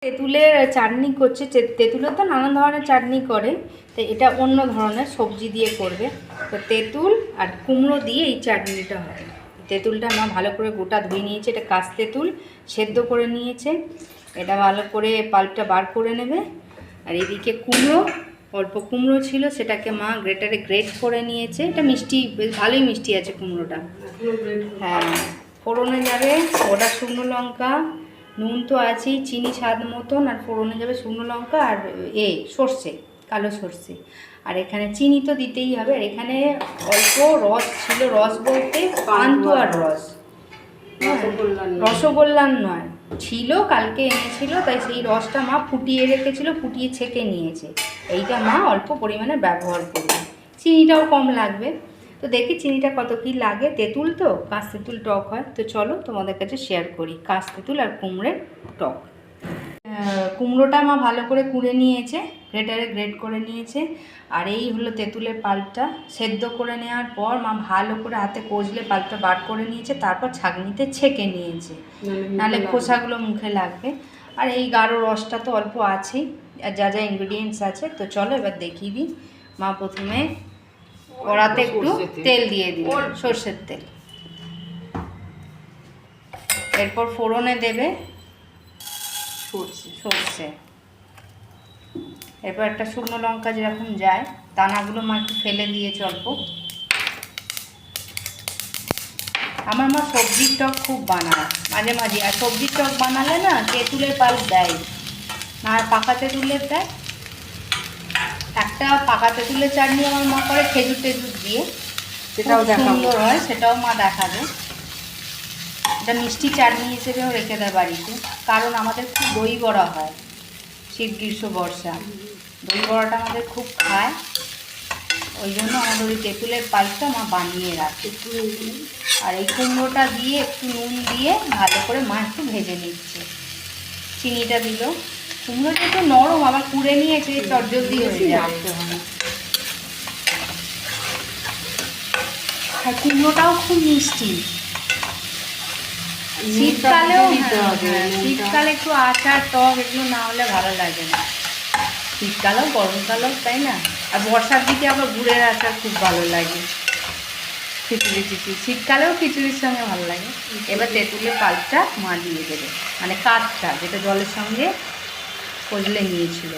তেঁতুলের চাটনি করছে। তেঁতুলের তো নানান ধরনের চাটনি করে, তো এটা অন্য ধরনের সবজি দিয়ে করবে। তো তেঁতুল আর কুমড়ো দিয়ে এই চাটনিটা হয়। তেঁতুলটা মা ভালো করে গোটা ধুয়ে নিয়েছে, এটা কাশ তেঁতুল, সেদ্ধ করে নিয়েছে। এটা ভালো করে পাল্পটা বার করে নেবে। আর এদিকে কুমড়ো, অল্প কুমড়ো ছিল, সেটাকে মা গ্রেটারে গ্রেট করে নিয়েছে। এটা মিষ্টি, বেশ ভালোই মিষ্টি আছে কুমড়োটা। হ্যাঁ, ফোড়নে যাবে ওটা শুকনো লঙ্কা, নুন তো আছেই, চিনি স্বাদ মতন, আর ফোড়নে যাবে শুকনো লঙ্কা আর সর্ষে, কালো সর্ষে। আর এখানে চিনি তো দিতেই হবে। আর এখানে অল্প রস ছিল, রস বলতে পান্তুয়ার রস, রসগোল্লার নয়, ছিল কালকে এনেছিল, তাই সেই রসটা মা ফুটিয়ে রেখেছিল, ফুটিয়ে ছেঁকে নিয়েছে। এইটা মা অল্প পরিমাণে ব্যবহার করবে। চিনিটাও কম লাগবে। তো দেখি চিনিটা কত কী লাগে। তেঁতুল তো, কাশ তেঁতুল টক হয়। তো চলো তোমাদের কাছে শেয়ার করি কাশ তেঁতুল আর কুমড়োর টক। কুমড়োটা মা ভালো করে কুড়ে নিয়েছে, গ্রেটারে গ্রেট করে নিয়েছে। আর এই হলো তেঁতুলের পাল্পটা। সেদ্ধ করে নেওয়ার পর মা ভালো করে হাতে কষলে পাল্পটা বার করে নিয়েছে, তারপর ছাঁকনিতে ছেঁকে নিয়েছে, নাহলে খোসাগুলো মুখে লাগবে। আর এই গাঢ় রসটা তো অল্প আছেই, আর যা যা ইনগ্রিডিয়েন্টস আছে। তো চলো এবার দেখিয়ে দিই। মা প্রথমে কড়াতে একটু তেল দিয়ে দিল, সর্ষের তেল। এরপর ফোড়নে দেবে সর্ষে। এরপর একটা শুকনো লঙ্কা যেরকম যায়, দানাগুলো মা একটু ফেলে দিয়েছে অল্প। আমার মা সবজির টক খুব বানায় মাঝে মাঝে, আর সবজির টক বানালে না তেঁতুলের পাল্প দেয়, আর পাকা তেঁতুলের দেয়। একটা পাকা তেঁতুলের চাটনি আমার মা করে খেজুর টেজুর দিয়ে, সেটাও সুন্দর হয়, সেটাও মা দেখাবে। এটা মিষ্টি চাটনি হিসেবেও রেখে দেয় বাড়িতে, কারণ আমাদের খুব দই বড়া হয় শীত গ্রীষ্ম বর্ষা, দই বড়াটা আমাদের খুব খায়। ওই জন্য আমাদের ওই তেঁতুলের পাল্পটা মা বানিয়ে রাখে। আর এই কুমড়োটা দিয়ে একটু নুন দিয়ে ভালো করে মা একটু ভেজে নিচ্ছে। চিনিটা দিল। কুমড়োটা একটু নরম, আবার কুড়ে নিয়েছে, চটজলদি হয়ে যাবে। আর কুমড়োটাও খুব মিষ্টি। শীতকালেও শীতকালে একটু আচার টক এগুলো না হলে ভালো লাগে না। শীতকালেও গরমকালেও, তাই না? আর বর্ষার দিকে আবার গুড়ের আচার খুব ভালো লাগে, খিচুড়ি শীতকালেও খিচুড়ির সঙ্গে ভালো লাগে। এবার তেঁতুলের পাল্পটা মা দিয়ে দেবে, মানে কাঠটা যেটা জলের সঙ্গে কষলে নিয়েছিল।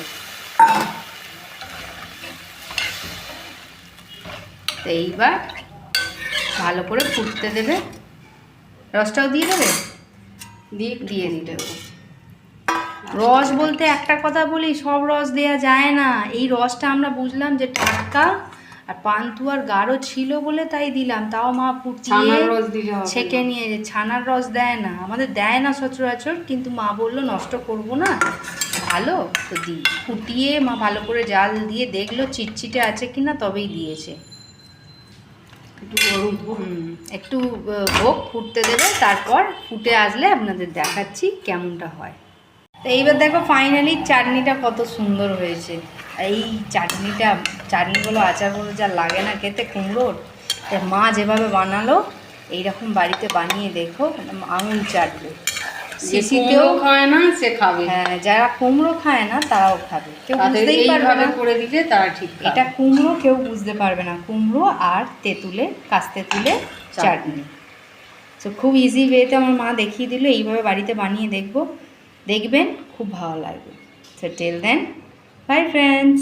তো এইবার ভালো করে ফুটতে দেবে। রসটাও দিয়ে দেবে, দিয়ে দিতে হবে। রস বলতে একটা কথা বলি, সব রস দেয়া যায় না। এই রসটা আমরা বুঝলাম যে টাটকা আর পান্তুয়ার গাঢ় ছিল বলে তাই দিলাম, তাও মা ফুটিয়ে ছেঁকে নিয়ে। ছানার রস দেয় না, আমাদের দেয় না সচরাচর, কিন্তু মা বললো নষ্ট করব না, ভালো তো দিই। ফুটিয়ে মা ভালো করে জাল দিয়ে দেখলো চিটচিটে আছে কিনা, তবেই দিয়েছে। একটু হোক, ফুটতে দেবে, তারপর ফুটে আসলে আপনাদের দেখাচ্ছি কেমনটা হয়। তো এইবার দেখো ফাইনালি চাটনিটা কত সুন্দর হয়েছে। এই চাটনিগুলো আচারগুলো যা লাগে না খেতে কুমড়োর, মা যেভাবে বানালো এইরকম বাড়িতে বানিয়ে দেখো, আঙুল চাটবে। শিশিতেও খায় না সে খাবে। হ্যাঁ, যারা কুমড়ো খায় না তারাও খাবে, কেউ বুঝতেই পারবে না। করে দিলে তারা ঠিক, এটা কুমড়ো কেউ বুঝতে পারবে না, কুমড়ো আর কাশ তেঁতুলের চাটনি। তো খুব ইজি ওয়েতে আমার মা দেখিয়ে দিল, এইভাবে বাড়িতে বানিয়ে দেখবেন, খুব ভালো লাগবে। So till then, bye friends.